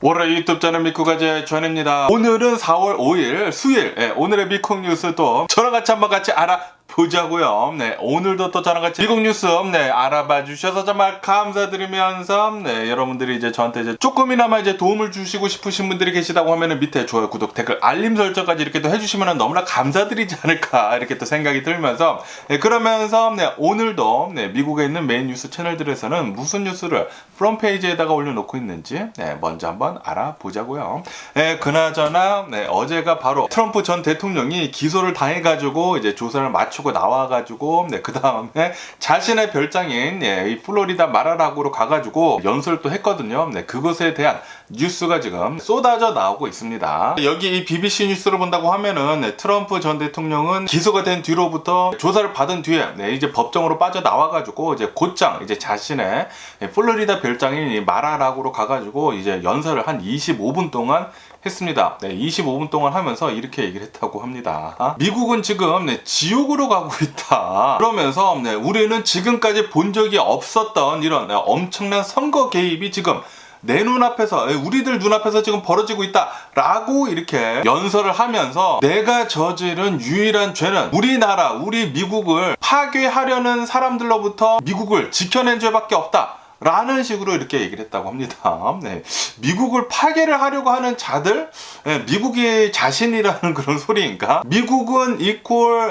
월요일 유튜브 채널 미쿠가제 전입니다. 오늘은 4월 5일 수요일, 오늘의 미국 뉴스 또 저랑 같이 한번 알아보자고요. 오늘도 또 저랑 같이 미국 뉴스 알아봐 주셔서 정말 감사드리면서 여러분들이 이제 저한테 이제 조금이나마 이제 도움을 주시고 싶으신 분들이 계시다고 하면은 밑에 좋아요, 구독, 댓글, 알림 설정까지 이렇게 또 해주시면 너무나 감사드리지 않을까 이렇게 또 생각이 들면서 그러면서 오늘도 미국에 있는 메인 뉴스 채널들에서는 무슨 뉴스를 프론페이지에다가 올려놓고 있는지 먼저 한번 알아보자고요. 그나저나 어제가 바로 트럼프 전 대통령이 기소를 당해가지고 이제 조사를 마치고 나와가지고 그 다음에 자신의 별장인 이 플로리다 마라라고로 가가지고 연설을 또 했거든요. 그것에 대한 뉴스가 지금 쏟아져 나오고 있습니다. 여기 이 BBC 뉴스를 본다고 하면은 트럼프 전 대통령은 기소가 된 뒤로부터 조사를 받은 뒤에 이제 법정으로 빠져나와가지고 이제 곧장 이제 자신의 플로리다 별장인 이 마라라고로 가가지고 이제 연설을 한 25분 동안 했습니다. 25분 동안 하면서 이렇게 얘기를 했다고 합니다. 미국은 지금 지옥으로 가고 있다. 그러면서 우리는 지금까지 본 적이 없었던 이런 엄청난 선거 개입이 지금 내 눈앞에서, 우리들 눈앞에서 지금 벌어지고 있다 라고 이렇게 연설을 하면서 내가 저지른 유일한 죄는 우리나라, 우리 미국을 파괴하려는 사람들로부터 미국을 지켜낸 죄밖에 없다 라는 식으로 이렇게 얘기를 했다고 합니다. 미국을 파괴를 하려고 하는 자들? 미국이 자신이라는 그런 소리인가? 미국은 이퀄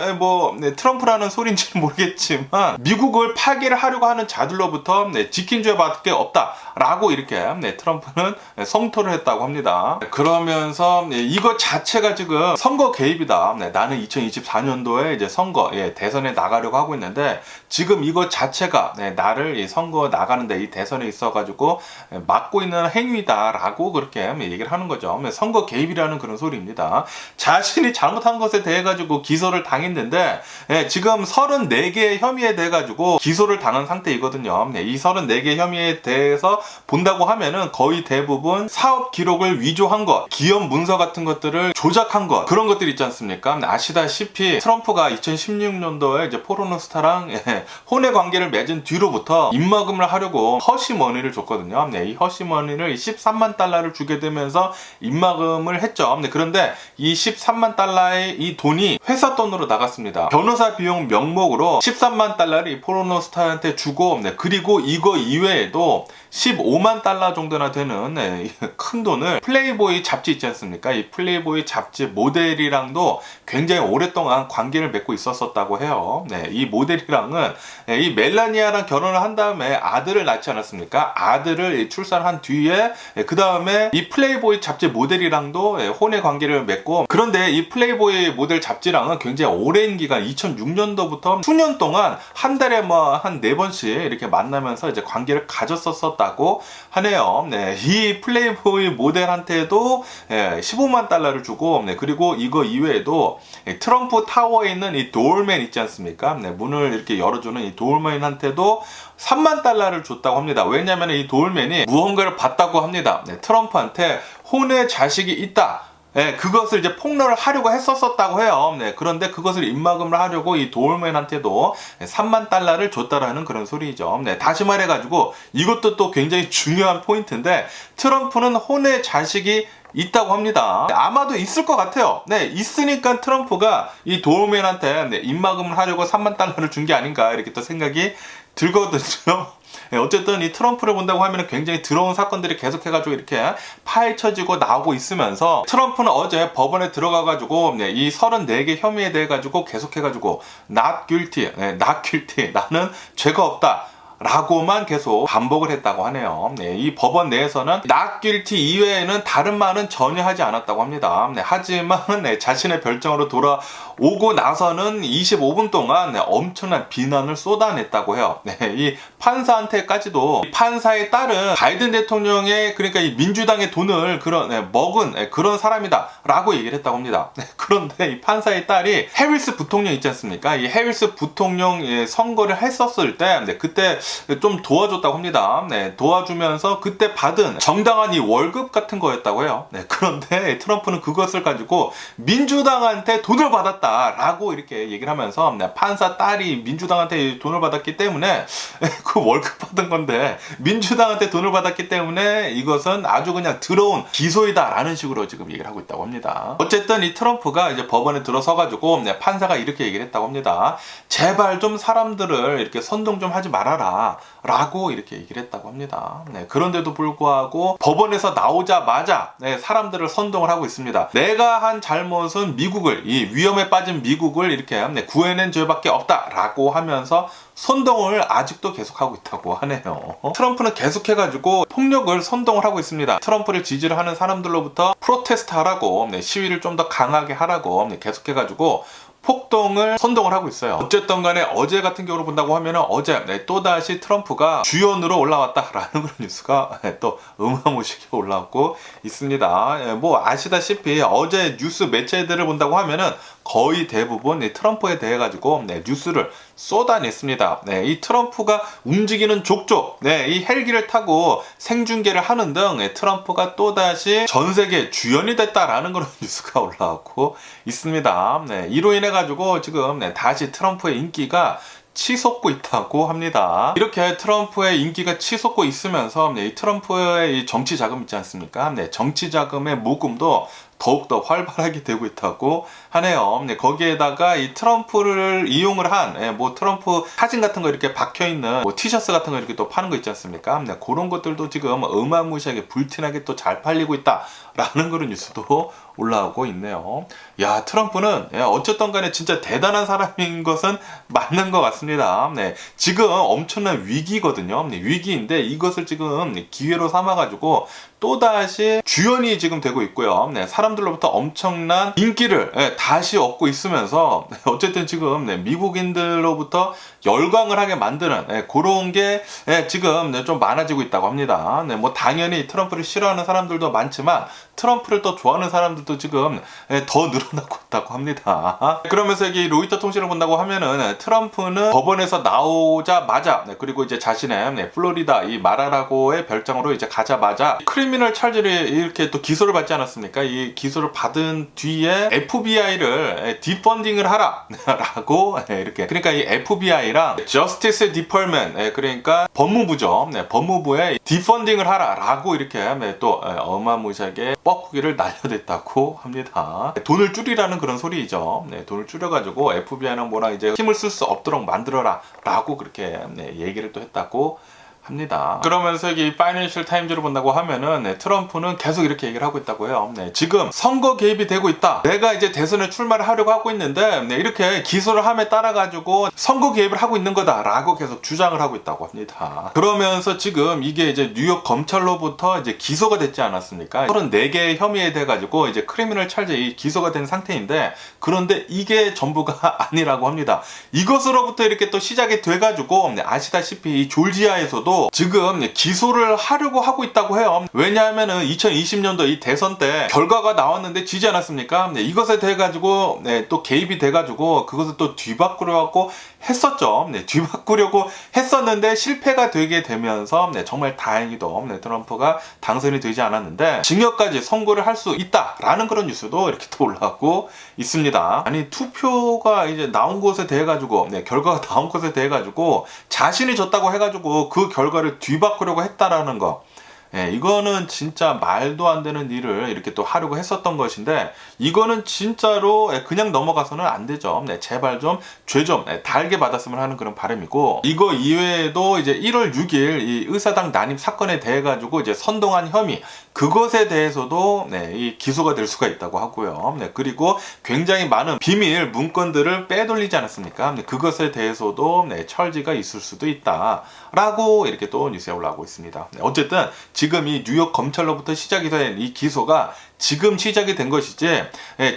트럼프라는 소리인지는 모르겠지만 미국을 파괴를 하려고 하는 자들로부터 지킨 죄밖에 없다 라고 이렇게 트럼프는 성토를 했다고 합니다. 그러면서 이것 자체가 지금 선거 개입이다. 나는 2024년도에 이제 선거, 대선에 나가려고 하고 있는데 지금 이것 자체가 나를 이 선거 나가는데 이 대선에 있어가지고 막고 있는 행위다라고 그렇게 얘기를 하는 거죠. 선거 개입이라는 그런 소리입니다. 자신이 잘못한 것에 대해 가지고 기소를 당했는데 지금 34개의 혐의에 대해 가지고 기소를 당한 상태이거든요. 이 34개 혐의에 대해서 본다고 하면은 거의 대부분 사업 기록을 위조한 것, 기업 문서 같은 것들을 조작한 것, 그런 것들이 있지 않습니까? 아시다시피 트럼프가 2016년도에 이제 포르노스타랑 혼외 관계를 맺은 뒤로부터 입막음을 하려고 허쉬머니를 줬거든요. 이 허쉬머니를 13만 달러를 주게 되면서 입막음을 했죠. 그런데 이 13만 달러의 이 돈이 회사 돈으로 나갔습니다. 변호사 비용 명목으로 13만 달러를 이 포르노스타한테 주고 그리고 이거 이외에도 15만 달러 정도나 되는 큰 돈을 플레이보이 잡지 있지 않습니까? 이 플레이보이 잡지 모델이랑도 굉장히 오랫동안 관계를 맺고 있었다고 해요. 이 모델이랑은 이 멜라니아랑 결혼을 한 다음에 아들을 낳지 않았습니까? 아들을 출산한 뒤에 그 다음에 이 플레이보이 잡지 모델이랑도 혼외 관계를 맺고, 그런데 이 플레이보이 모델 잡지랑은 굉장히 오랜 기간 2006년도부터 수년 동안 한 달에 한 4번씩 이렇게 만나면서 이제 관계를 가졌었다고 하네요. 이 플레이보이 모델한테도 15만 달러를 주고, 그리고 이거 이외에도 트럼프 타워에 있는 이 도어맨 있지 않습니까? 문을 이렇게 열어주는 이 도어맨한테도 3만 달러를 줬다고 합니다. 왜냐하면 이 도어맨이 무언가를 봤다고 합니다. 트럼프한테 혼의 자식이 있다. 그것을 이제 폭로를 하려고 했었다고 해요. 그런데 그것을 입막음을 하려고 이 도어맨한테도 3만 달러를 줬다라는 그런 소리죠. 다시 말해가지고 이것도 또 굉장히 중요한 포인트인데 트럼프는 혼의 자식이 있다고 합니다. 아마도 있을 것 같아요. 있으니까 트럼프가 이 도어맨한테 입막음을 하려고 3만 달러를 준 게 아닌가 이렇게 또 생각이 들거든요. 어쨌든 이 트럼프를 본다고 하면 굉장히 더러운 사건들이 계속해가지고 이렇게 파헤쳐지고 나오고 있으면서 트럼프는 어제 법원에 들어가가지고 이 34개 혐의에 대해 가지고 계속해가지고 not guilty, 나는 죄가 없다 라고만 계속 반복을 했다고 하네요. 이 법원 내에서는 not guilty 이외에는 다른 말은 전혀 하지 않았다고 합니다. 하지만 자신의 별장으로 돌아오고 나서는 25분 동안 엄청난 비난을 쏟아냈다고 해요. 이 판사한테까지도 이 판사의 딸은 바이든 대통령의, 그러니까 이 민주당의 돈을 먹은 그런 사람이다 라고 얘기를 했다고 합니다. 그런데 이 판사의 딸이 해리스 부통령 있지 않습니까? 이 해리스 부통령 선거를 했었을 때 그때 좀 도와줬다고 합니다. 네, 도와주면서 그때 받은 정당한 이 월급 같은 거였다고 해요. 네, 그런데 트럼프는 그것을 가지고 민주당한테 돈을 받았다라고 이렇게 얘기를 하면서 네, 판사 딸이 민주당한테 돈을 받았기 때문에 그 월급 받은 건데 민주당한테 돈을 받았기 때문에 이것은 아주 그냥 더러운 기소이다라는 식으로 지금 얘기를 하고 있다고 합니다. 어쨌든 이 트럼프가 이제 법원에 들어서가지고 네, 판사가 이렇게 얘기를 했다고 합니다. 제발 좀 사람들을 이렇게 선동 좀 하지 말아라 라고 이렇게 얘기를 했다고 합니다. 네, 그런데도 불구하고 법원에서 나오자마자 네, 사람들을 선동을 하고 있습니다. 내가 한 잘못은 미국을, 이 위험에 빠진 미국을 이렇게 네, 구해낸 죄밖에 없다라고 하면서 선동을 아직도 계속하고 있다고 하네요. 트럼프는 계속해가지고 폭력을 선동을 하고 있습니다. 트럼프를 지지를 하는 사람들로부터 프로테스트 하라고 네, 시위를 좀 더 강하게 하라고 네, 계속해가지고 폭동을 선동을 하고 있어요. 어쨌든 간에 어제 같은 경우로 본다고 하면은 어제 네, 또다시 트럼프가 주연으로 올라왔다라는 그런 뉴스가 네, 또 어마무시하게 올라오고 있습니다. 네, 뭐 아시다시피 어제 뉴스 매체들을 본다고 하면은 거의 대부분 이 트럼프에 대해 가지고 네, 뉴스를 쏟아냈습니다. 네, 이 트럼프가 움직이는 족족 네, 이 헬기를 타고 생중계를 하는 등 네, 트럼프가 또다시 전 세계 주연이 됐다라는 그런 뉴스가 올라오고 있습니다. 네, 이로 인해 가지고 지금 네, 다시 트럼프의 인기가 치솟고 있다고 합니다. 이렇게 트럼프의 인기가 치솟고 있으면서 네, 이 트럼프의 이 정치 자금 있지 않습니까? 네, 정치 자금의 모금도 더욱더 활발하게 되고 있다고 하네요. 네, 거기에다가 이 트럼프를 이용을 한, 뭐 트럼프 사진 같은 거 이렇게 박혀있는 뭐 티셔츠 같은 거 이렇게 또 파는 거 있지 않습니까? 네, 그런 것들도 지금 어마무시하게 불티나게 또 잘 팔리고 있다라는 그런 뉴스도 올라오고 있네요. 야, 트럼프는 어쨌든 간에 진짜 대단한 사람인 것은 맞는 것 같습니다. 네, 지금 엄청난 위기거든요. 네, 위기인데 이것을 지금 기회로 삼아가지고 또다시 주연이 지금 되고 있고요. 네, 사람들로부터 엄청난 인기를 다시 얻고 있으면서 어쨌든 지금 미국인들로부터 열광을 하게 만드는 그런 게 지금 좀 많아지고 있다고 합니다. 네, 뭐 당연히 트럼프를 싫어하는 사람들도 많지만 트럼프를 또 좋아하는 사람들도 지금 더 늘어나고 있다고 합니다. 그러면서 이게 로이터 통신을 본다고 하면은 트럼프는 법원에서 나오자마자 그리고 이제 자신의 플로리다 이 마라라고의 별장으로 이제 가자마자 크리미널 찰지를 이렇게 또 기소를 받지 않았습니까? 이 기소를 받은 뒤에 FBI를 디펀딩을 하라 라고 이렇게, 그러니까 이 FBI랑 Justice Department, 그러니까 법무부죠. 법무부에 디펀딩을 하라 라고 이렇게 또 어마무시하게 뻐꾸기를 날려댔다고 합니다. 돈을 줄이라는 그런 소리이죠. 돈을 줄여가지고 FBI는 뭐라 이제 힘을 쓸 수 없도록 만들어라 라고 그렇게 얘기를 또 했다고 합니다. 그러면서 이 파이낸셜 타임즈를 본다고 하면은 트럼프는 계속 이렇게 얘기를 하고 있다고 해요. 지금 선거 개입이 되고 있다. 내가 이제 대선에 출마를 하려고 하고 있는데 이렇게 기소를 함에 따라 가지고 선거 개입을 하고 있는 거다라고 계속 주장을 하고 있다고 합니다. 그러면서 지금 이게 이제 뉴욕 검찰로부터 이제 기소가 됐지 않았습니까? 34개의 혐의에 대해 가지고 이제 크리미널 찰지 기소가 된 상태인데, 그런데 이게 전부가 아니라고 합니다. 이것으로부터 이렇게 또 시작이 돼 가지고 아시다시피 이 조지아에서도 지금 기소를 하려고 하고 있다고 해요. 왜냐하면은 2020년도 이 대선 때 결과가 나왔는데 지지 않았습니까? 이것에 대해 가지고 또 개입이 돼 가지고 그것을 또 뒤바꾸려고 했었죠. 뒤바꾸려고 했었는데 실패가 되게 되면서 정말 다행히도 트럼프가 당선이 되지 않았는데 징역까지 선고를 할 수 있다라는 그런 뉴스도 이렇게 또 올라오고 있습니다. 아니, 투표가 이제 나온 것에 대해 가지고 결과가 나온 것에 대해 가지고 자신이 졌다고 해가지고 그 결과를 뒤바꾸려고 했다라는 거, 이거는 진짜 말도 안 되는 일을 이렇게 또 하려고 했었던 것인데, 이거는 진짜로 그냥 넘어가서는 안 되죠. 제발 좀 죄 좀 달게 받았으면 하는 그런 바람이고, 이거 이외에도 이제 1월 6일 이 의사당 난입 사건에 대해 가지고 이제 선동한 혐의, 그것에 대해서도 이 기소가 될 수가 있다고 하고요. 그리고 굉장히 많은 비밀 문건들을 빼돌리지 않았습니까? 그것에 대해서도 처리가 있을 수도 있다라고 이렇게 또 뉴스에 올라오고 있습니다. 어쨌든 지금 이 뉴욕 검찰로부터 시작이 된 이 기소가 지금 시작이 된 것이지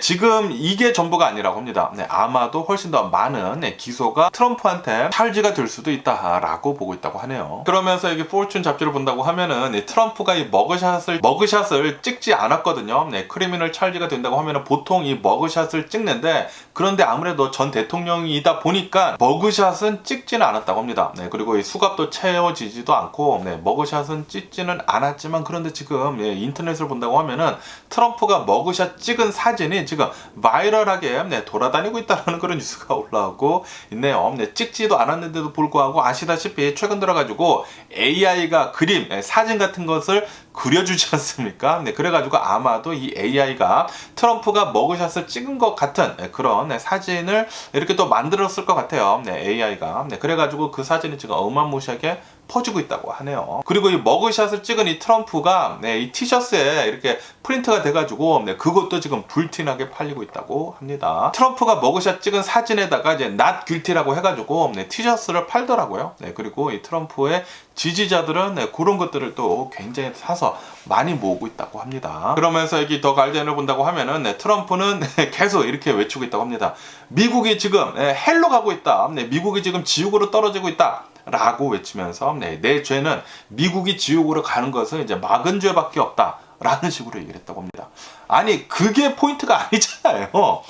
지금 이게 전부가 아니라고 합니다. 아마도 훨씬 더 많은 기소가 트럼프한테 찰지가 될 수도 있다라고 보고 있다고 하네요. 그러면서 여기 포춘 잡지를 본다고 하면은 트럼프가 이 머그샷을 찍지 않았거든요. 크리미널 찰지가 된다고 하면은 보통 이 머그샷을 찍는데, 그런데 아무래도 전 대통령이다 보니까 머그샷은 찍지는 않았다고 합니다. 그리고 이 수갑도 채워지지도 않고 머그샷은 찍지는 않았지만, 그런데 지금 인터넷을 본다고 하면은 트럼프가 머그샷 찍은 사진이 지금 바이럴하게 돌아다니고 있다는 그런 뉴스가 올라오고 있네요. 찍지도 않았는데도 불구하고 아시다시피 최근 들어가지고 AI가 그림, 사진 같은 것을 그려주지 않습니까? 그래가지고 아마도 이 AI가 트럼프가 머그샷을 찍은 것 같은 그런 사진을 이렇게 또 만들었을 것 같아요. AI가. 그래가지고 그 사진이 지금 어마무시하게 퍼지고 있다고 하네요. 그리고 이 머그샷을 찍은 이 트럼프가 이 티셔츠에 이렇게 프린트가 돼가지고 그것도 지금 불티나게 팔리고 있다고 합니다. 트럼프가 머그샷 찍은 사진에다가 이제 not guilty라고 해가지고 티셔츠를 팔더라고요. 그리고 이 트럼프의 지지자들은 그런 것들을 또 굉장히 사서 많이 모으고 있다고 합니다. 그러면서 여기 더 가디언을 본다고 하면은 트럼프는 계속 이렇게 외치고 있다고 합니다. 미국이 지금 헬로 가고 있다. 미국이 지금 지옥으로 떨어지고 있다. 라고 외치면서 내 죄는 미국이 지옥으로 가는 것은 이제 막은 죄밖에 없다. 라는 식으로 얘기를 했다고 합니다. 아니, 그게 포인트가 아니잖아요.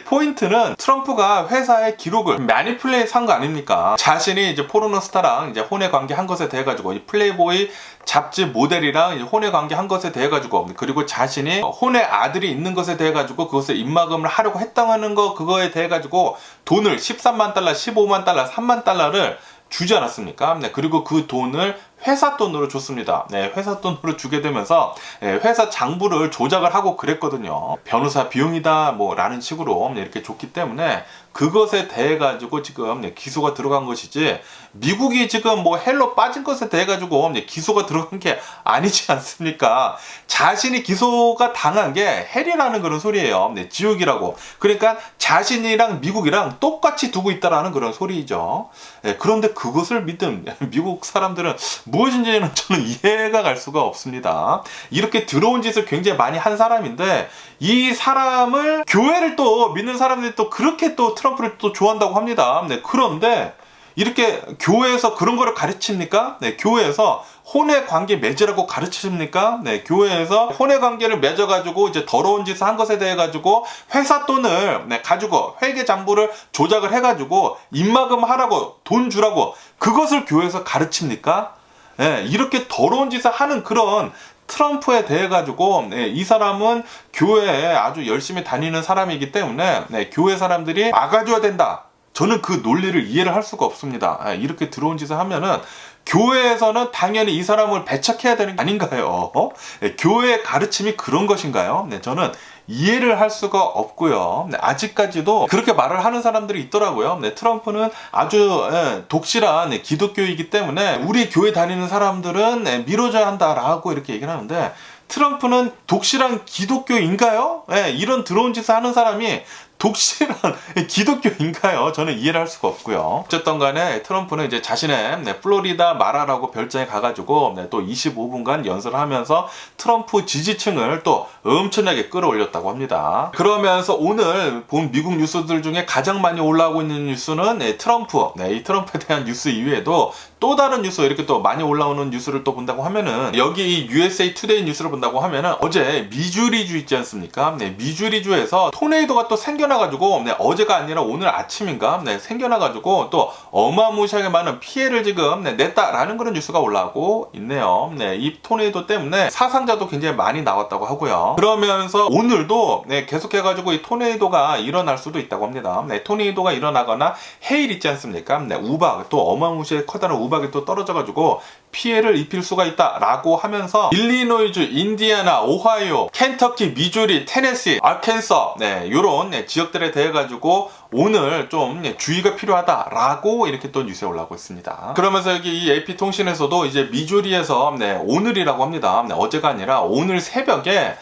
포인트는 트럼프가 회사의 기록을 매니플레이트 한 거 아닙니까? 자신이 이제 포르노 스타랑 이제 혼외 관계 한 것에 대해 가지고 이 플레이보이 잡지 모델이랑 혼외 관계 한 것에 대해 가지고, 그리고 자신이 혼외 아들이 있는 것에 대해 가지고 그것을 입막음을 하려고 했다는 거, 그거에 대해 가지고 돈을 13만 달러, 15만 달러, 3만 달러를 주지 않았습니까? 그리고 그 돈을 회사 돈으로 줬습니다. 회사 돈으로 주게 되면서 회사 장부를 조작을 하고 그랬거든요. 변호사 비용이다 라는 식으로 이렇게 줬기 때문에 그것에 대해 가지고 지금 기소가 들어간 것이지, 미국이 지금 헬로 빠진 것에 대해 가지고 기소가 들어간 게 아니지 않습니까? 자신이 기소가 당한 게 헬이라는 그런 소리예요. 지옥이라고. 그러니까 자신이랑 미국이랑 똑같이 두고 있다라는 그런 소리죠. 그런데 그것을 믿은 미국 사람들은 무엇인지는 저는 이해가 갈 수가 없습니다. 이렇게 더러운 짓을 굉장히 많이 한 사람인데, 이 사람을 교회를 또 믿는 사람들이 또 그렇게 또 트럼프를 또 좋아한다고 합니다. 그런데 이렇게 교회에서 그런 거를 가르칩니까? 교회에서 혼외 관계 맺으라고 가르칩니까? 교회에서 혼외 관계를 맺어가지고 이제 더러운 짓을 한 것에 대해 가지고 회사 돈을 가지고 회계 장부를 조작을 해가지고 입막음 하라고 돈 주라고 그것을 교회에서 가르칩니까? 이렇게 더러운 짓을 하는 그런 트럼프에 대해 가지고 이 사람은 교회에 아주 열심히 다니는 사람이기 때문에 교회 사람들이 막아줘야 된다. 저는 그 논리를 이해를 할 수가 없습니다. 이렇게 들어온 짓을 하면은 교회에서는 당연히 이 사람을 배척해야 되는 게 아닌가요? 교회의 가르침이 그런 것인가요? 저는 이해를 할 수가 없고요. 아직까지도 그렇게 말을 하는 사람들이 있더라고요. 트럼프는 아주 독실한 기독교이기 때문에 우리 교회 다니는 사람들은 밀어줘야 한다라고 이렇게 얘기를 하는데, 트럼프는 독실한 기독교인가요? 이런 더러운 짓을 하는 사람이 독실한 기독교인가요? 저는 이해를 할 수가 없고요. 어쨌든 간에 트럼프는 이제 자신의 플로리다 마라라고 별장에 가가지고 또 25분간 연설을 하면서 트럼프 지지층을 또 엄청나게 끌어올렸다고 합니다. 그러면서 오늘 본 미국 뉴스들 중에 가장 많이 올라오고 있는 뉴스는 트럼프, 이 트럼프에 대한 뉴스 이외에도 또 다른 뉴스, 이렇게 또 많이 올라오는 뉴스를 또 본다고 하면은, 여기 이 USA 투데이 뉴스를 본다고 하면은 어제 미주리주 있지 않습니까? 미주리주에서 토네이도가 또 생겨나가지고 어제가 아니라 오늘 아침인가 생겨나가지고 또 어마무시하게 많은 피해를 지금 냈다라는 그런 뉴스가 올라오고 있네요. 이 토네이도 때문에 사상자도 굉장히 많이 나왔다고 하고요. 그러면서 오늘도 계속해가지고 이 토네이도가 일어날 수도 있다고 합니다. 토네이도가 일어나거나 헤일 있지 않습니까? 우박, 또 어마무시하게 커다란 우박이 또 떨어져가지고 피해를 입힐 수가 있다라고 하면서 일리노이주, 인디애나, 오하이오, 켄터키, 미주리, 테네시, 아켄서 요런 지역들에 대해 가지고 오늘 좀 주의가 필요하다라고 이렇게 또 뉴스에 올라오고 있습니다. 그러면서 여기 이 AP통신에서도 이제 미주리에서 오늘이라고 합니다. 어제가 아니라 오늘 새벽에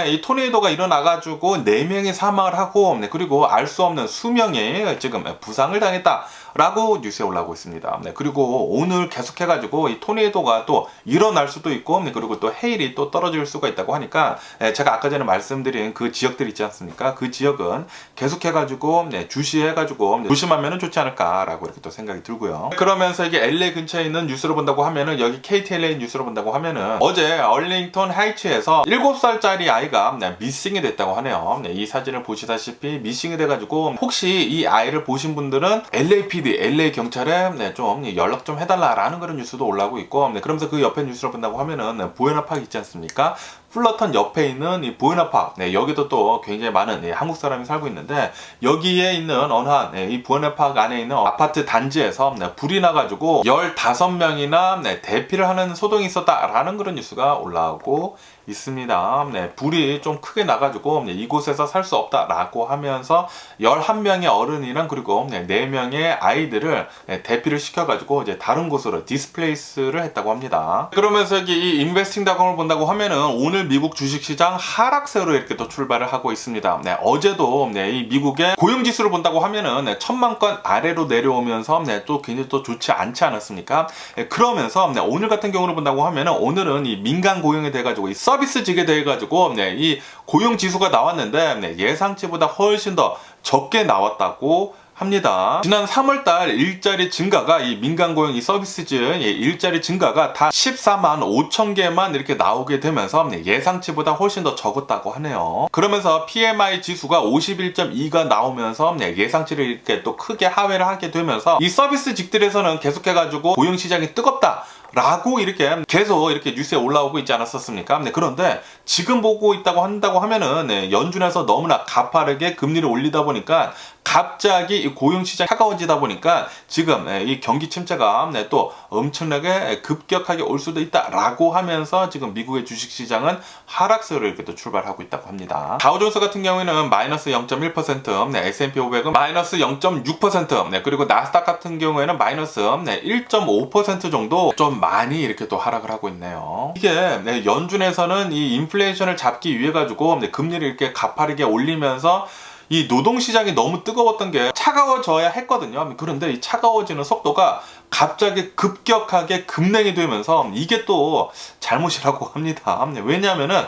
이 토네이도가 일어나가지고 4명이 사망을 하고 그리고 알 수 없는 수명이 지금 부상을 당했다 라고 뉴스에 올라오고 있습니다. 네, 그리고 오늘 계속해가지고 이 토네이도가 또 일어날 수도 있고, 네, 그리고 또 헤일이 또 떨어질 수가 있다고 하니까, 네, 제가 아까 전에 말씀드린 그 지역들 있지 않습니까? 그 지역은 계속해가지고, 네, 주시해가지고, 네, 조심하면 좋지 않을까라고 이렇게 또 생각이 들고요. 그러면서 이게 LA 근처에 있는 뉴스로 본다고 하면은, 여기 KTLA 뉴스로 본다고 하면은, 어제 얼링턴 하이츠에서 7살짜리 아이가, 네, 미싱이 됐다고 하네요. 네, 이 사진을 보시다시피 미싱이 돼가지고, 혹시 이 아이를 보신 분들은 LAPD, LA 경찰에, 네, 좀 연락 좀 해달라라는 그런 뉴스도 올라오고 있고, 네, 그러면서 그 옆에 뉴스를 본다고 하면은, 네, 부에나파크 있지 않습니까? 플러턴 옆에 있는 이 부에나파크, 네, 여기도 또 굉장히 많은, 네, 한국 사람이 살고 있는데, 여기에 있는 어느 한, 네, 이 부에나파크 안에 있는 아파트 단지에서, 네, 불이 나가지고 15명이나, 네, 대피를 하는 소동이 있었다라는 그런 뉴스가 올라오고 있습니다. 네, 불이 좀 크게 나가지고, 네, 이곳에서 살 수 없다라고 하면서 11명의 어른이랑 그리고, 네, 4명의 아이들을, 네, 대피를 시켜가지고 이제 다른 곳으로 디스플레이스를 했다고 합니다. 그러면서 여기 이 인베스팅닷컴을 본다고 하면은 오늘 미국 주식시장 하락세로 이렇게 또 출발을 하고 있습니다. 네, 어제도, 네, 이 미국의 고용지수를 본다고 하면은, 네, 1000만 건 아래로 내려오면서, 네, 또 굉장히 또 좋지 않지 않았습니까? 네, 그러면서, 네, 오늘 같은 경우를 본다고 하면은 오늘은 이 민간 고용에 대해 가지고 이 서비스직에 대해 가지고, 네, 이 고용 지수가 나왔는데, 네, 예상치보다 훨씬 더 적게 나왔다고 합니다. 지난 3월달 일자리 증가가, 이 민간 고용, 이 서비스직 일자리 증가가 다 14만 5천 개만 이렇게 나오게 되면서, 네, 예상치보다 훨씬 더 적었다고 하네요. 그러면서 PMI 지수가 51.2가 나오면서, 네, 예상치를 이렇게 또 크게 하회를 하게 되면서 이 서비스직들에서는 계속해가지고 고용 시장이 뜨겁다 라고 이렇게 계속 이렇게 뉴스에 올라오고 있지 않았었습니까? 네, 그런데 지금 보고 있다고 한다고 하면은, 네, 연준에서 너무나 가파르게 금리를 올리다 보니까 갑자기 이 고용시장이 차가워지다 보니까 지금, 네, 이 경기 침체가, 네, 또 엄청나게 급격하게 올 수도 있다라고 하면서 지금 미국의 주식시장은 하락세로 이렇게 또 출발하고 있다고 합니다. 다우존스 같은 경우에는 마이너스 0.1%, 네, S&P 500은 마이너스 0.6%, 네, 그리고 나스닥 같은 경우에는 마이너스, 네, 1.5% 정도 좀 많이 이렇게 또 하락을 하고 있네요. 이게, 네, 연준에서는 이 인플레이션을 잡기 위해 가지고, 네, 금리를 이렇게 가파르게 올리면서 이 노동시장이 너무 뜨거웠던 게 차가워져야 했거든요. 그런데 이 차가워지는 속도가 갑자기 급격하게 급냉이 되면서 이게 또 잘못이라고 합니다. 왜냐하면은,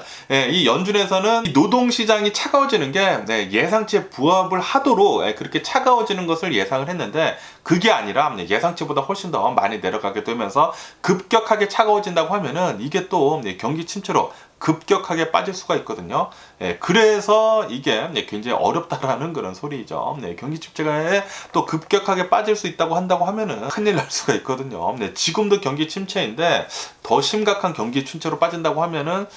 이 연준에서는 이 노동시장이 차가워지는 게, 네, 예상치에 부합을 하도록, 그렇게 차가워지는 것을 예상을 했는데 그게 아니라, 네, 예상치보다 훨씬 더 많이 내려가게 되면서 급격하게 차가워진다고 하면은 이게 또, 네, 경기 침체로 급격하게 빠질 수가 있거든요. 그래서 이게, 네, 굉장히 어렵다라는 그런 소리죠. 네, 경기 침체가 또 급격하게 빠질 수 있다고 한다고 하면은 큰일 날 수가 있거든요. 네, 지금도 경기 침체인데 더 심각한 경기 침체로 빠진다고 하면은,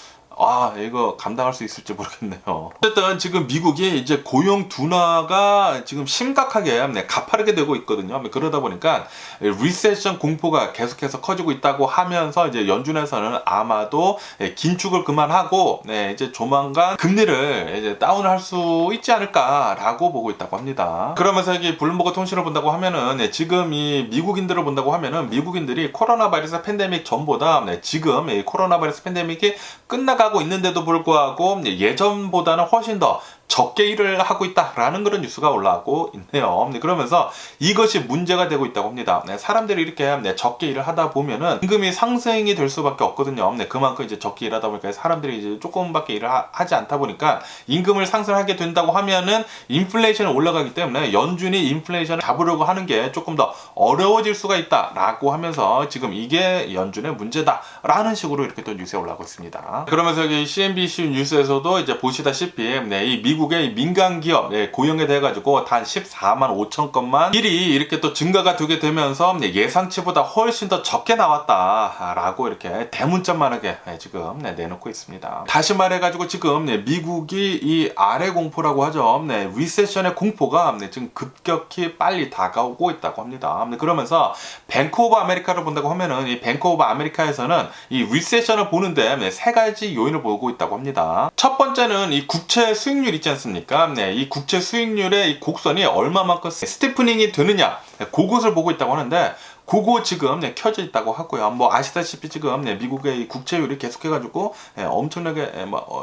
이거 감당할 수 있을지 모르겠네요. 어쨌든 지금 미국이 이제 고용 둔화가 지금 심각하게, 네, 가파르게 되고 있거든요. 그러다 보니까 리세션 공포가 계속해서 커지고 있다고 하면서 이제 연준에서는 아마도 긴축을 그만하고, 네, 이제 조만간 금리를 이제 다운을 할 수 있지 않을까라고 보고 있다고 합니다. 그러면서 여기 블룸버그 통신을 본다고 하면은, 네, 지금 이 미국인들을 본다고 하면은 미국인들이 코로나 바이러스 팬데믹 전보다, 네, 지금 이 코로나 바이러스 팬데믹이 끝나가고 있는데도 불구하고 예전보다는 훨씬 더 적게 일을 하고 있다라는 그런 뉴스가 올라오고 있네요. 그러면서 이것이 문제가 되고 있다고 합니다. 사람들이 이렇게, 적게 일을 하다 보면은 임금이 상승이 될 수밖에 없거든요. 그만큼 이제 적게 일하다 보니까 사람들이 이제 조금밖에 일을 하지 않다 보니까 임금을 상승하게 된다고 하면은 인플레이션이 올라가기 때문에 연준이 인플레이션을 잡으려고 하는 게 조금 더 어려워질 수가 있다라고 하면서 지금 이게 연준의 문제다라는 식으로 이렇게 또 뉴스에 올라오고 있습니다. 그러면서 여기 CNBC 뉴스에서도 이제 보시다시피, 이 미국의 민간 기업, 고용에 대해 가지고 단 14만 5천 건만 일이 이렇게 또 증가가 되게 되면서 예상치보다 훨씬 더 적게 나왔다라고 이렇게 대문짝만하게 지금 내놓고 있습니다. 다시 말해가지고 지금 미국이 이 아래 공포라고 하죠. 리세션의 공포가 지금 급격히 빨리 다가오고 있다고 합니다. 그러면서 뱅크 오브 아메리카를 본다고 하면은 이 뱅크 오브 아메리카에서는 이 리세션을 보는데 세 가지 요인을 보고 있다고 합니다. 첫 번째는 이 국채 수익률 있지 않습니까? 이 국채 수익률의 이 곡선이 얼마만큼 스티프닝이 되느냐, 그것을 보고 있다고 하는데, 그거 지금 켜져 있다고 하고요. 뭐 아시다시피 지금 미국의 이 국채율이 계속해가지고 엄청나게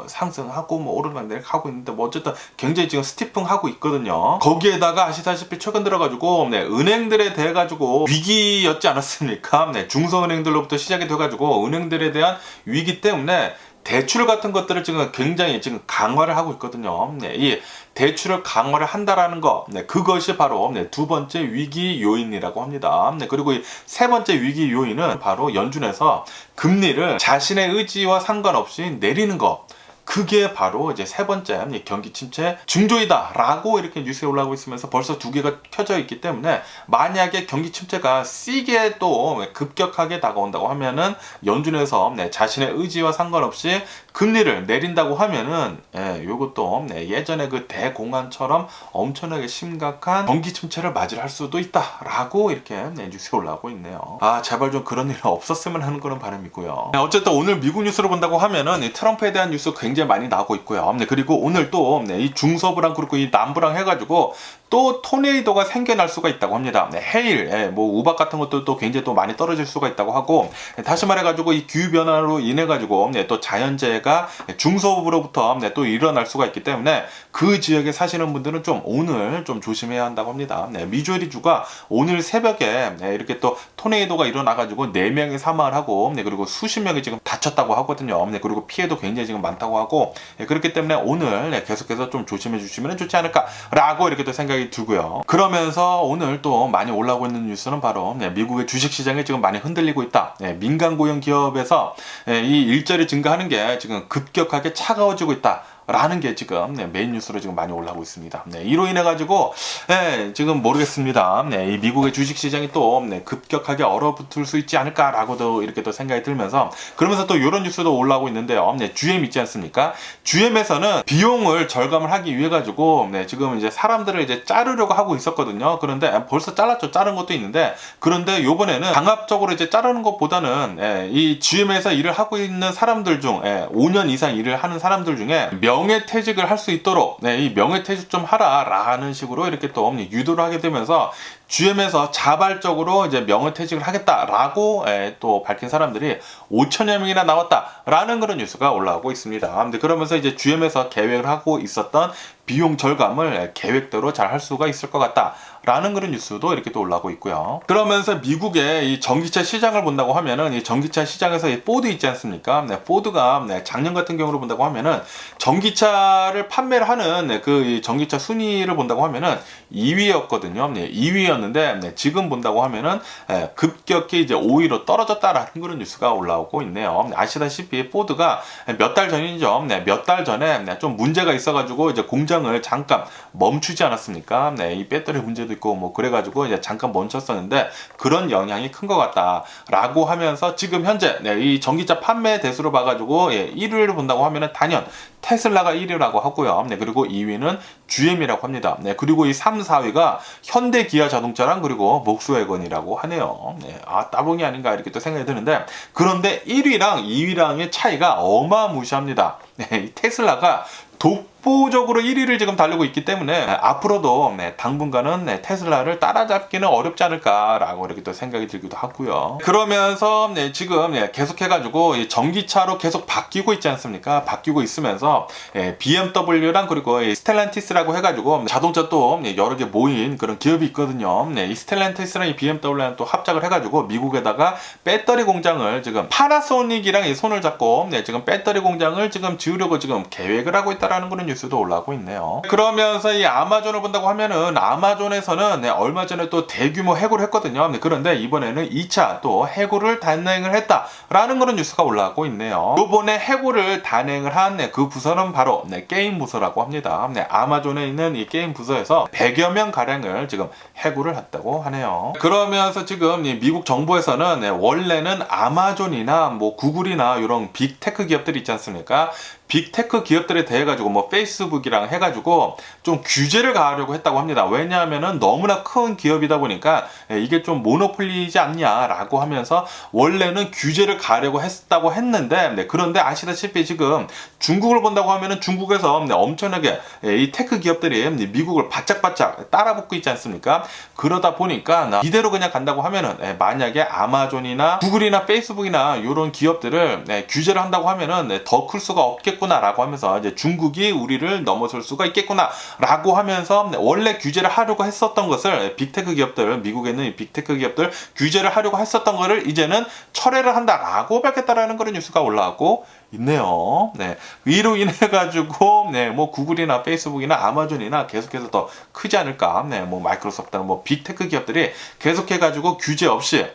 상승하고 뭐 오르락내리락 하고 있는데 뭐 어쨌든 굉장히 지금 스티핑하고 있거든요. 거기에다가 아시다시피 최근 들어가지고 은행들에 대해 가지고 위기였지 않았습니까? 중소은행들로부터 시작이 돼가지고 은행들에 대한 위기 때문에 대출 같은 것들을 지금 굉장히 지금 강화를 하고 있거든요. 이 대출을 강화를 한다라는 거, 그것이 바로 두 번째 위기 요인이라고 합니다. 그리고 이 세 번째 위기 요인은 바로 연준에서 금리를 자신의 의지와 상관없이 내리는 거. 그게 바로 이제 세 번째 경기 침체 징조이다라고 이렇게 뉴스에 올라오고 있으면서 벌써 두 개가 켜져 있기 때문에 만약에 경기 침체가 세게 또 급격하게 다가온다고 하면은 연준에서 자신의 의지와 상관없이 금리를 내린다고 하면은 요것도 예전에 그 대공황처럼 엄청나게 심각한 경기 침체를 맞이할 수도 있다라고 이렇게 뉴스에 올라오고 있네요. 아 제발 좀 그런 일이 없었으면 하는 그런 바람이고요. 어쨌든 오늘 미국 뉴스를 본다고 하면은 이 트럼프에 대한 뉴스 굉장히 많이 나오고 있고요. 그리고 오늘 또 이 중서부랑 그리고 이 남부랑 해가지고 또 토네이도가 생겨날 수가 있다고 합니다. 해일, 뭐 우박 같은 것도 또 굉장히 또 많이 떨어질 수가 있다고 하고 다시 말해가지고 이 기후 변화로 인해 가지고 또 자연재해가 중서부로부터 또 일어날 수가 있기 때문에 그 지역에 사시는 분들은 좀 오늘 좀 조심해야 한다고 합니다. 미주리주가 오늘 새벽에 이렇게 또 토네이도가 일어나가지고 4명이 사망을 하고 그리고 수십 명이 지금 다쳤다고 하거든요. 그리고 피해도 굉장히 지금 많다고 하고 그렇기 때문에 오늘 계속해서 좀 조심해 주시면 좋지 않을까라고 이렇게 또 생각이 들고요. 그러면서 오늘 또 많이 올라오고 있는 뉴스는 바로 미국의 주식시장이 지금 많이 흔들리고 있다. 민간 고용 기업에서 이 일자리 증가하는 게 지금 급격하게 차가워지고 있다. 라는 게 지금 메인 뉴스로 지금 많이 올라오고 있습니다. 이로 인해 가지고 지금 모르겠습니다. 이 미국의 주식시장이 또 급격하게 얼어붙을 수 있지 않을까라고도 이렇게 또 생각이 들면서 그러면서 또 이런 뉴스도 올라오고 있는데요. GM 있지 않습니까? GM에서는 비용을 절감을 하기 위해 가지고 지금 이제 사람들을 이제 자르려고 하고 있었거든요. 그런데 벌써 잘랐죠. 자른 것도 있는데 그런데 요번에는 강압적으로 이제 자르는 것보다는 이 GM에서 일을 하고 있는 사람들 중 5년 이상 일을 하는 사람들 중에 명예퇴직을 할 수 있도록 이 명예퇴직 좀 하라라는 식으로 이렇게 또 유도를 하게 되면서 GM에서 자발적으로 이제 명예퇴직을 하겠다라고 또 밝힌 사람들이 5천여 명이나 나왔다라는 그런 뉴스가 올라오고 있습니다. 근데 그러면서 이제 GM에서 계획을 하고 있었던 비용 절감을 계획대로 잘 할 수가 있을 것 같다라는 그런 뉴스도 이렇게 또 올라오고 있고요. 그러면서 미국의 이 전기차 시장을 본다고 하면은 이 전기차 시장에서 이 포드 있지 않습니까? 포드가 작년 같은 경우로 본다고 하면은 전기차를 판매를 하는 그 전기차 순위를 본다고 하면은 2위였거든요. 2위였는데 지금 본다고 하면은 급격히 이제 5위로 떨어졌다라는 그런 뉴스가 올라오고 있네요. 아시다시피 포드가 몇 달 전이죠. 몇 달 전에 좀 문제가 있어가지고 이제 공장을 잠깐 멈추지 않았습니까? 이 배터리 문제도 있고 뭐 그래가지고 이제 잠깐 멈췄었는데 그런 영향이 큰 것 같다라고 하면서 지금 현재 이 전기차 판매 대수로 봐가지고 1위를 본다고 하면은 단연 테슬라가 1위라고 하고요. 그리고 2위는 GM이라고 합니다. 그리고 이 3, 4위가 현대 기아 자동차랑 그리고 목스웨건이라고 하네요. 아, 따봉이 아닌가 이렇게 또 생각이 드는데 그런데 1위랑 2위랑의 차이가 어마무시합니다. 이 테슬라가 독보적으로 1위를 지금 달리고 있기 때문에 앞으로도 당분간은 테슬라를 따라잡기는 어렵지 않을까라고 이렇게 또 생각이 들기도 하고요. 그러면서 지금 계속해가지고 전기차로 계속 바뀌고 있지 않습니까? 바뀌고 있으면서 BMW랑 그리고 스텔란티스라고 해가지고 자동차 또 여러 개 모인 그런 기업이 있거든요. 이 스텔란티스랑 이 BMW랑 또 합작을 해가지고 미국에다가 배터리 공장을 지금 파나소닉이랑 손을 잡고 지금 배터리 공장을 지금 지으려고 지금 계획을 하고 있다라는 그런 뉴스도 올라오고 있네요. 그러면서 이 아마존을 본다고 하면은 아마존에서는 얼마 전에 또 대규모 해고를 했거든요. 그런데 이번에는 2차 또 해고를 단행을 했다라는 그런 뉴스가 올라오고 있네요. 이번에 해고를 단행을 한 그 부서는 바로 게임 부서라고 합니다. 아마존에 있는 이 게임 부서에서 100여 명 가량을 지금 해고를 했다고 하네요. 그러면서 지금 이 미국 정부에서는 원래는 아마존이나 뭐 구글이나 이런 빅테크 기업들이 있지 않습니까? 빅테크 기업들에 대해 가지고 뭐 페이스북이랑 해가지고 좀 규제를 가하려고 했다고 합니다. 왜냐하면은 너무나 큰 기업이다 보니까 이게 좀 모노폴리지 않냐라고 하면서 원래는 규제를 가하려고 했다고 했는데, 그런데 아시다시피 지금 중국을 본다고 하면은 중국에서 엄청나게 이 테크 기업들이 미국을 바짝바짝 따라붙고 있지 않습니까? 그러다 보니까 이대로 그냥 간다고 하면은 만약에 아마존이나 구글이나 페이스북이나 이런 기업들을 규제를 한다고 하면은 더 클 수가 없겠구나라고 하면서 이제 중국이 우리를 넘어설 수가 있겠구나라고 하면서 원래 규제를 하려고 했었던 것을 빅테크 기업들, 미국에 있는 빅테크 기업들 규제를 하려고 했었던 것을 이제는 철회를 한다라고 밝혔다라는 그런 뉴스가 올라왔고 있네요. 이로 인해 가지고 뭐 구글이나 페이스북이나 아마존이나 계속해서 더 크지 않을까. 뭐 마이크로소프트나 뭐 빅테크 기업들이 계속해 가지고 규제 없이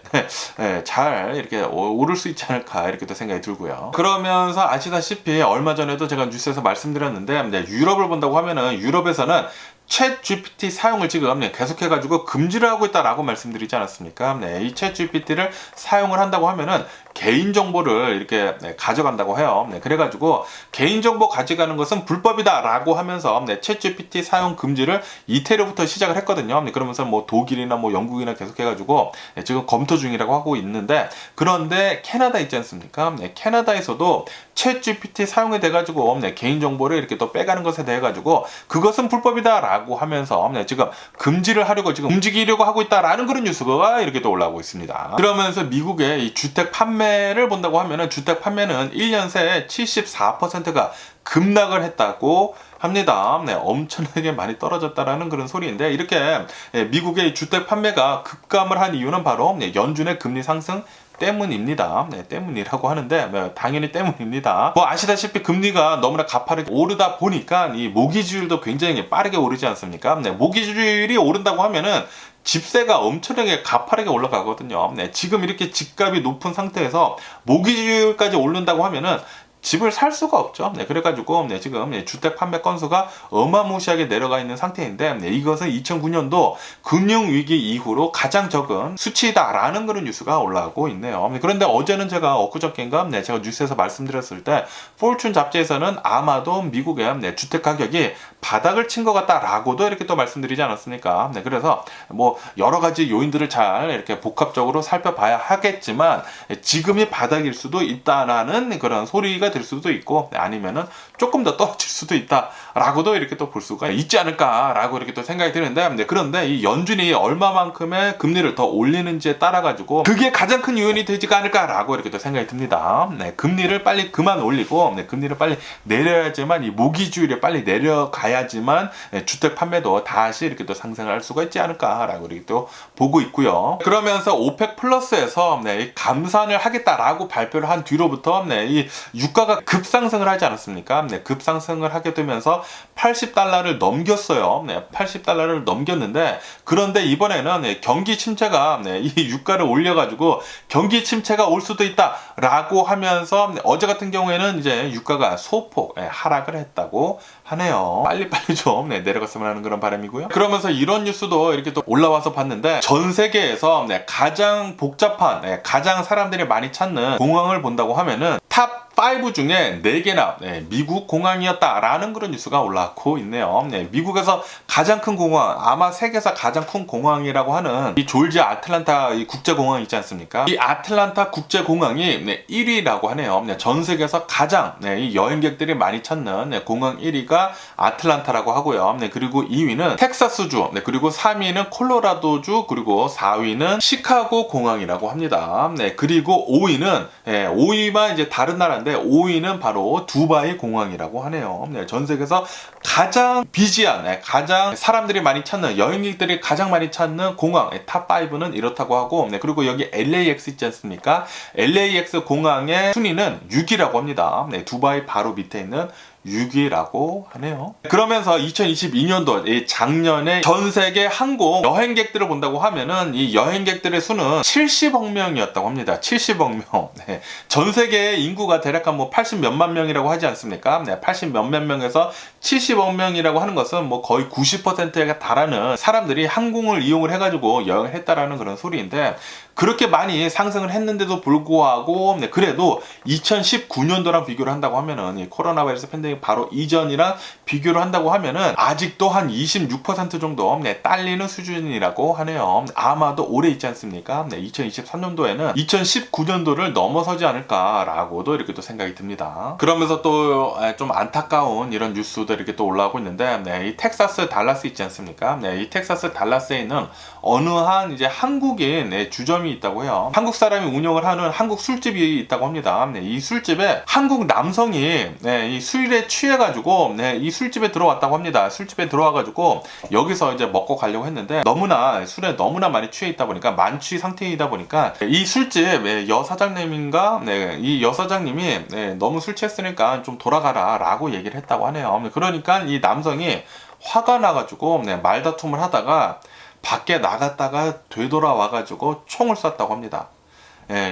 잘 이렇게 오를 수 있지 않을까 이렇게 또 생각이 들고요. 그러면서 아시다시피 얼마 전에도 제가 뉴스에서 말씀드렸는데 유럽을 본다고 하면은 유럽에서는 챗 GPT 사용을 지금 계속해가지고 금지를 하고 있다라고 말씀드리지 않았습니까? 이 챗 GPT를 사용을 한다고 하면은 개인정보를 이렇게 가져간다고 해요. 그래가지고 개인정보 가져가는 것은 불법이다라고 하면서 챗 GPT 사용 금지를 이태리부터 시작을 했거든요. 그러면서 뭐 독일이나 뭐 영국이나 계속해가지고 지금 검토 중이라고 하고 있는데, 그런데 캐나다 있지 않습니까? 캐나다에서도 챗 GPT 사용이 돼가지고 개인정보를 이렇게 또 빼가는 것에 대해 가지고 그것은 불법이다라고 하면서 지금 금지를 하려고 지금 움직이려고 하고 있다라는 그런 뉴스가 이렇게 또 올라오고 있습니다. 그러면서 미국의 이 주택 판매를 본다고 하면은 주택 판매는 1년 새에 74%가 급락을 했다고 합니다. 엄청나게 많이 떨어졌다라는 그런 소리인데, 이렇게 미국의 주택 판매가 급감을 한 이유는 바로 연준의 금리 상승 때문입니다. 때문이라고 하는데 당연히 때문입니다. 뭐 아시다시피 금리가 너무나 가파르게 오르다 보니까 이 모기지율도 굉장히 빠르게 오르지 않습니까? 모기지율이 오른다고 하면은 집세가 엄청나게 가파르게 올라가거든요. 지금 이렇게 집값이 높은 상태에서 모기지율까지 오른다고 하면은 집을 살 수가 없죠. 그래가지고 지금 주택 판매 건수가 어마무시하게 내려가 있는 상태인데, 이것은 2009년도 금융위기 이후로 가장 적은 수치다라는 그런 뉴스가 올라오고 있네요. 그런데 어제는 제가 엊그저께인가 제가 뉴스에서 말씀드렸을 때 포춘 잡지에서는 아마도 미국의 주택 가격이 바닥을 친 것 같다라고도 이렇게 또 말씀드리지 않았습니까? 그래서 뭐 여러 가지 요인들을 잘 이렇게 복합적으로 살펴봐야 하겠지만 지금이 바닥일 수도 있다라는 그런 소리가 될 수도 있고, 아니면은 조금 더 떨어질 수도 있다라고도 이렇게 또 볼 수가 있지 않을까라고 이렇게 또 생각이 드는데, 그런데 이 연준이 얼마만큼의 금리를 더 올리는지에 따라 가지고 그게 가장 큰 요인이 되지가 않을까라고 이렇게 또 생각이 듭니다. 금리를 빨리 그만 올리고 금리를 빨리 내려야지만 이 모기지율이 빨리 내려가야지만 주택 판매도 다시 이렇게 또 상승할 수가 있지 않을까라고 이렇게 또 보고 있고요. 그러면서 오펙 플러스에서 감산을 하겠다라고 발표를 한 뒤로부터 이 유가가 급상승을 하지 않았습니까? 급상승을 하게 되면서 80달러를 넘겼어요. 80달러를 넘겼는데, 그런데 이번에는 경기 침체가 이 유가를 올려가지고 경기 침체가 올 수도 있다라고 하면서 어제 같은 경우에는 이제 유가가 소폭 하락을 했다고 하네요. 빨리빨리 좀 내려갔으면 하는 그런 바람이고요. 그러면서 이런 뉴스도 이렇게 또 올라와서 봤는데, 전 세계에서 가장 복잡한, 가장 사람들이 많이 찾는 공항을 본다고 하면은 탑 5 중에 4개나 미국 공항이었다라는 그런 뉴스가 올라오고 있네요. 미국에서 가장 큰 공항, 아마 세계에서 가장 큰 공항이라고 하는 이 조지아 아틀란타 이 국제공항 있지 않습니까? 이 아틀란타 국제공항이 1위라고 하네요. 전 세계에서 가장 이 여행객들이 많이 찾는 공항 1위가 아틀란타라고 하고요. 그리고 2위는 텍사스주, 그리고 3위는 콜로라도주, 그리고 4위는 시카고 공항이라고 합니다. 그리고 5위만 이제 다른 나라인데 5위는 바로 두바이 공항이라고 하네요. 전 세계에서 가장 비지한, 가장 사람들이 많이 찾는, 여행객들이 가장 많이 찾는 공항 탑 5는 이렇다고 하고, 그리고 여기 LAX 있지 않습니까? LAX 공항의 순위는 6위라고 합니다. 두바이 바로 밑에 있는 6위라고 하네요. 그러면서 2022년도 작년에 전 세계 항공 여행객들을 본다고 하면은 이 여행객들의 수는 70억 명이었다고 합니다. 70억 명. 네. 전 세계의 인구가 대략 한 80 몇만 명이라고 하지 않습니까? 네. 80 몇만 명에서 70억 명이라고 하는 것은 거의 90%에 달하는 사람들이 항공을 이용을 해가지고 여행을 했다라는 그런 소리인데, 그렇게 많이 상승을 했는데도 불구하고 그래도 2019년도랑 비교를 한다고 하면은 이 코로나 바이러스 팬데믹 바로 이전이랑 비교를 한다고 하면은 아직도 한 26% 정도 딸리는 수준이라고 하네요. 아마도 오래 있지 않습니까? 2023년도에는 2019년도를 넘어서지 않을까라고도 이렇게 또 생각이 듭니다. 그러면서 또 좀 안타까운 이런 뉴스도 이렇게 또 올라오고 있는데, 이 텍사스 달라스 있지 않습니까? 이 텍사스 달라스에 있는 어느 한 이제 한국인 주점이 있다고 해요. 한국 사람이 운영을 하는 한국 술집이 있다고 합니다. 이 술집에 한국 남성이 이 술에 취해가지고 이 술집에 들어왔다고 합니다. 술집에 들어와가지고 여기서 이제 먹고 가려고 했는데 너무나 술에 너무나 많이 취해 있다 보니까 만취 상태이다 보니까 이 술집 여사장님인가 이 여사장님이 너무 술 취했으니까 좀 돌아가라 라고 얘기를 했다고 하네요. 그러니까 이 남성이 화가 나가지고 말다툼을 하다가 밖에 나갔다가 되돌아와가지고 총을 쐈다고 합니다.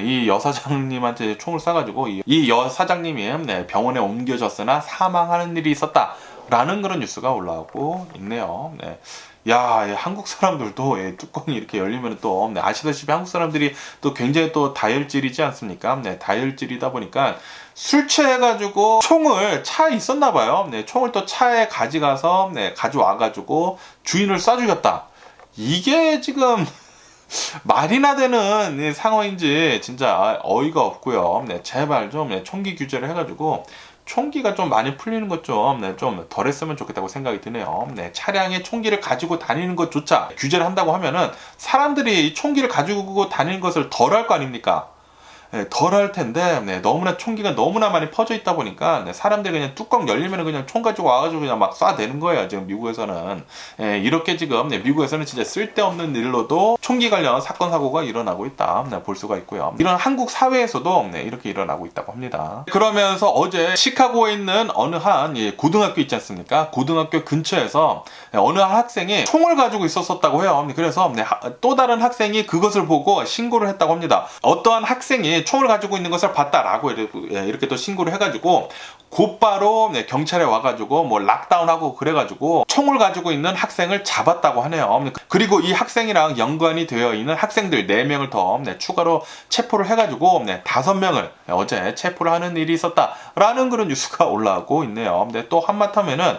이 여사장님한테 총을 쏴가지고 이 여사장님이 병원에 옮겨졌으나 사망하는 일이 있었다라는 그런 뉴스가 올라오고 있네요. 야, 한국 사람들도 뚜껑이 이렇게 열리면 또 아시다시피 한국 사람들이 또 굉장히 또 다혈질이지 않습니까? 다혈질이다 보니까 술 취해가지고 총을 차에 있었나 봐요. 총을 또 차에 가져가서 가져와가지고 주인을 쏴 죽였다. 이게 지금 말이나 되는 상황인지 진짜 어이가 없고요. 제발 좀 총기 규제를 해가지고 총기가 좀 많이 풀리는 것 좀 덜 했으면 좋겠다고 생각이 드네요. 차량에 총기를 가지고 다니는 것조차 규제를 한다고 하면은 사람들이 총기를 가지고 다니는 것을 덜 할 거 아닙니까? 덜 할 텐데 너무나 총기가 너무나 많이 퍼져 있다 보니까 사람들이 그냥 뚜껑 열리면 그냥 총 가지고 와가지고 그냥 막 쏴대는 거예요. 지금 미국에서는 이렇게 지금 미국에서는 진짜 쓸데없는 일로도 총기 관련 사건 사고가 일어나고 있다 볼 수가 있고요. 이런 한국 사회에서도 이렇게 일어나고 있다고 합니다. 그러면서 어제 시카고에 있는 어느 한 고등학교 있지 않습니까? 고등학교 근처에서 어느 한 학생이 총을 가지고 있었다고 해요. 그래서 또 다른 학생이 그것을 보고 신고를 했다고 합니다. 어떠한 학생이 총을 가지고 있는 것을 봤다라고 이렇게 또 신고를 해가지고 곧바로 경찰에 와가지고 뭐 락다운하고 그래가지고 총을 가지고 있는 학생을 잡았다고 하네요. 그리고 이 학생이랑 연관이 되어 있는 학생들 4명을 더 추가로 체포를 해가지고 5명을 어제 체포를 하는 일이 있었다라는 그런 뉴스가 올라오고 있네요. 근데 또 한마터면은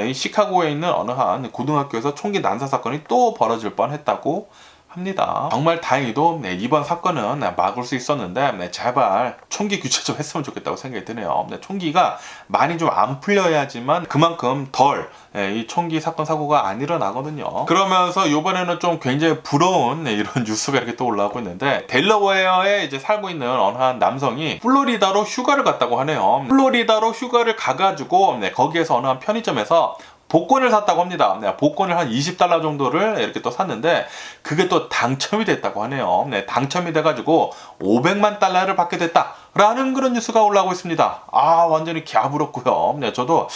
이 시카고에 있는 어느 한 고등학교에서 총기 난사 사건이 또 벌어질 뻔했다고 합니다. 정말 다행히도 이번 사건은 막을 수 있었는데 제발 총기 규제 좀 했으면 좋겠다고 생각이 드네요. 총기가 많이 좀 안 풀려야지만 그만큼 덜 이 총기 사건 사고가 안 일어나거든요. 그러면서 이번에는 좀 굉장히 부러운 이런 뉴스가 이렇게 또 올라오고 있는데, 델러웨어에 이제 살고 있는 어느 한 남성이 플로리다로 휴가를 갔다고 하네요. 플로리다로 휴가를 가가지고 거기에서 어느 한 편의점에서 복권을 샀다고 합니다. 복권을 한 20달러 정도를 이렇게 또 샀는데 그게 또 당첨이 됐다고 하네요. 당첨이 돼가지고 500만 달러를 받게 됐다라는 그런 뉴스가 올라오고 있습니다. 완전히 갸부럽고요. 저도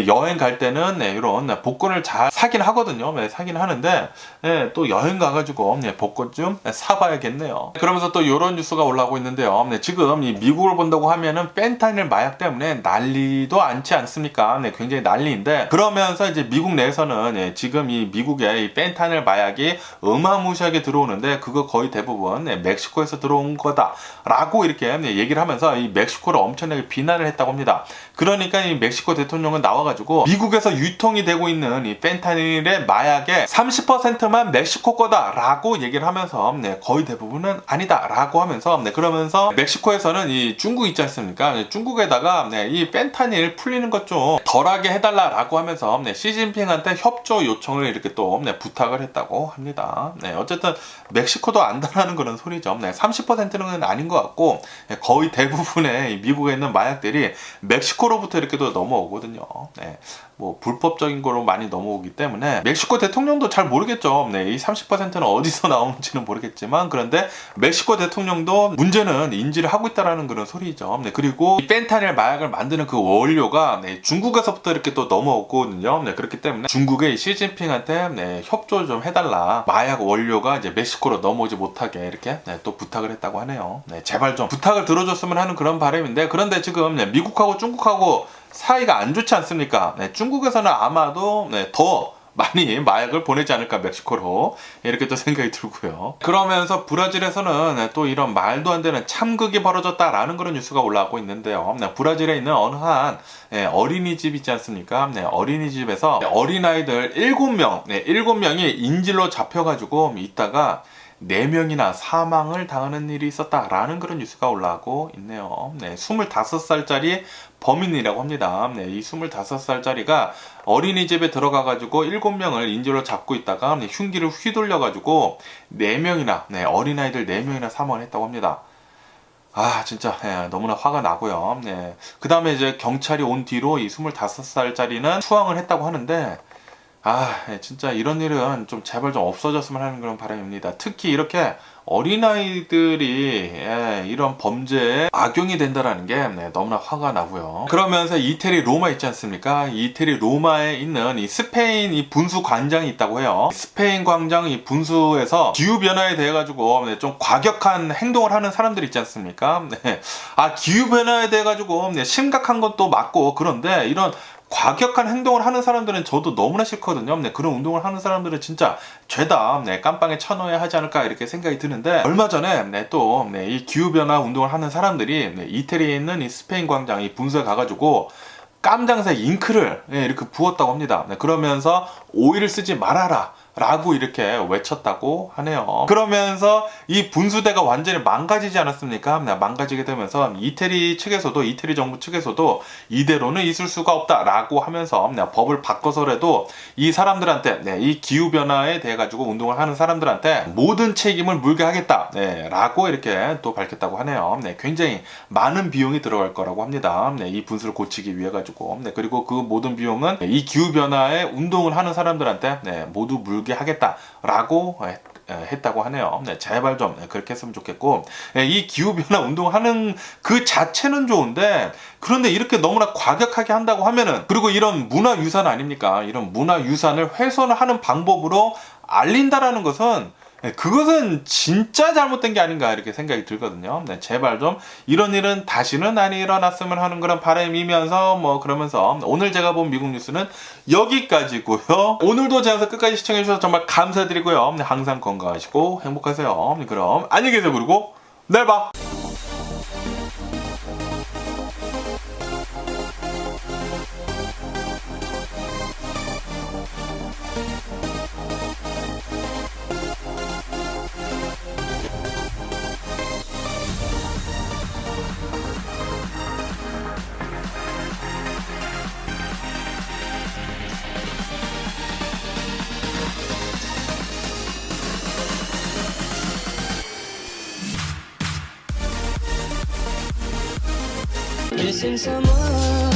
여행 갈 때는 이런 복권을 잘 사긴 하거든요. 사긴 하는데 또 여행 가가지고 복권 좀 사봐야겠네요. 그러면서 또 이런 뉴스가 올라오고 있는데요. 지금 이 미국을 본다고 하면은 펜타닐 마약 때문에 난리도 않지 않습니까? 굉장히 난리인데, 그러면서 이제 미국 내에서는 지금 이 미국에 이 펜타닐 마약이 어마무시하게 들어오는데 그거 거의 대부분 멕시코에서 들어온 거다라고 이렇게 얘기를 하면서 이 멕시코를 엄청나게 비난을 했다고 합니다. 그러니까 이 멕시코 대통령은 나와가지고 미국에서 유통이 되고 있는 이 펜타닐의 마약의 30%만 멕시코 거다라고 얘기를 하면서 거의 대부분은 아니다라고 하면서 그러면서 멕시코에서는 이 중국 있지 않습니까? 중국에다가 이 펜타닐 풀리는 것 좀 덜하게 해달라라고 하면서 시진핑한테 협조 요청을 이렇게 또 부탁을 했다고 합니다. 어쨌든 멕시코도 안다라는 그런 소리죠. 30%는 아닌 것 같고 거의 대부분의 미국에 있는 마약들이 멕시코로부터 이렇게 또 넘어오거든요. 네. 뭐 불법적인 거로 많이 넘어오기 때문에 멕시코 대통령도 잘 모르겠죠. 네, 이 30%는 어디서 나오는지는 모르겠지만, 그런데 멕시코 대통령도 문제는 인지를 하고 있다라는 그런 소리죠. 네, 그리고 이 펜타닐 마약을 만드는 그 원료가 네, 중국에서부터 이렇게 또 넘어오거든요. 네, 그렇기 때문에 중국의 시진핑한테 네, 협조 좀 해달라. 마약 원료가 이제 멕시코로 넘어오지 못하게 이렇게 네, 또 부탁을 했다고 하네요. 네, 제발 좀 부탁을 들어줬으면 하는 그런 바람인데, 그런데 지금 네, 미국하고 중국하고 사이가 안 좋지 않습니까? 네, 중국에서는 아마도 네, 더 많이 마약을 보내지 않을까, 멕시코로, 이렇게 또 생각이 들고요. 그러면서 브라질에서는 네, 또 이런 말도 안 되는 참극이 벌어졌다라는 그런 뉴스가 올라오고 있는데요. 네, 브라질에 있는 어느 한 네, 어린이집 있지 않습니까? 네, 어린이집에서 네, 어린아이들 7명, 네, 7명이 인질로 잡혀가지고 있다가 4명이나 사망을 당하는 일이 있었다라는 그런 뉴스가 올라오고 있네요. 네, 25살짜리 범인이라고 합니다. 네, 이 25살짜리가 어린이집에 들어가가지고 7명을 인질로 잡고 있다가 네, 흉기를 휘둘려가지고 4명이나, 네, 어린아이들 4명이나 사망을 했다고 합니다. 아, 진짜 네, 너무나 화가 나고요. 네, 그 다음에 이제 경찰이 온 뒤로 이 25살짜리는 투항을 했다고 하는데, 아, 진짜 이런 일은 좀 제발 좀 없어졌으면 하는 그런 바람입니다. 특히 이렇게 어린아이들이 이런 범죄에 악용이 된다는 게 너무나 화가 나고요. 그러면서 이태리 로마 있지 않습니까? 이태리 로마에 있는 이 스페인 이 분수 광장이 있다고 해요. 스페인 광장 이 분수에서 기후변화에 대해 가지고 좀 과격한 행동을 하는 사람들 있지 않습니까? 네. 아, 기후변화에 대해 가지고 심각한 것도 맞고, 그런데 이런 과격한 행동을 하는 사람들은 저도 너무나 싫거든요. 네, 그런 운동을 하는 사람들은 진짜 죄다 네, 깜빵에 쳐넣어야 하지 않을까 이렇게 생각이 드는데, 얼마 전에 네, 또 네, 이 기후변화 운동을 하는 사람들이 네, 이태리에 있는 이 스페인 광장 이 분수에 가가지고 깜장색 잉크를 네, 이렇게 부었다고 합니다. 네, 그러면서 오일을 쓰지 말아라 라고 이렇게 외쳤다고 하네요. 그러면서 이 분수대가 완전히 망가지지 않았습니까? 네, 망가지게 되면서 이태리 정부 측에서도 이대로는 있을 수가 없다라고 하면서 법을 바꿔서라도 이 사람들한테 이 기후변화에 대해 가지고 운동을 하는 사람들한테 모든 책임을 물게 하겠다 라고 이렇게 또 밝혔다고 하네요. 굉장히 많은 비용이 들어갈 거라고 합니다. 이 분수를 고치기 위해 가지고. 그리고 그 모든 비용은 이 기후변화에 운동을 하는 사람들한테 모두 물게 하겠다라고 했다고 하네요. 네, 제발 좀 그렇게 했으면 좋겠고, 이 기후변화 운동하는 그 자체는 좋은데, 그런데 이렇게 너무나 과격하게 한다고 하면은, 그리고 이런 문화유산 아닙니까? 이런 문화유산을 훼손을 하는 방법으로 알린다라는 것은, 그것은 진짜 잘못된 게 아닌가 이렇게 생각이 들거든요. 네, 제발 좀 이런 일은 다시는 안 일어났으면 하는 그런 바람이면서 그러면서 오늘 제가 본 미국 뉴스는 여기까지고요. 오늘도 제 영상 끝까지 시청해주셔서 정말 감사드리고요. 네, 항상 건강하시고 행복하세요. 네, 그럼 안녕히 계세요. 그리고 내일 봐. Missing someone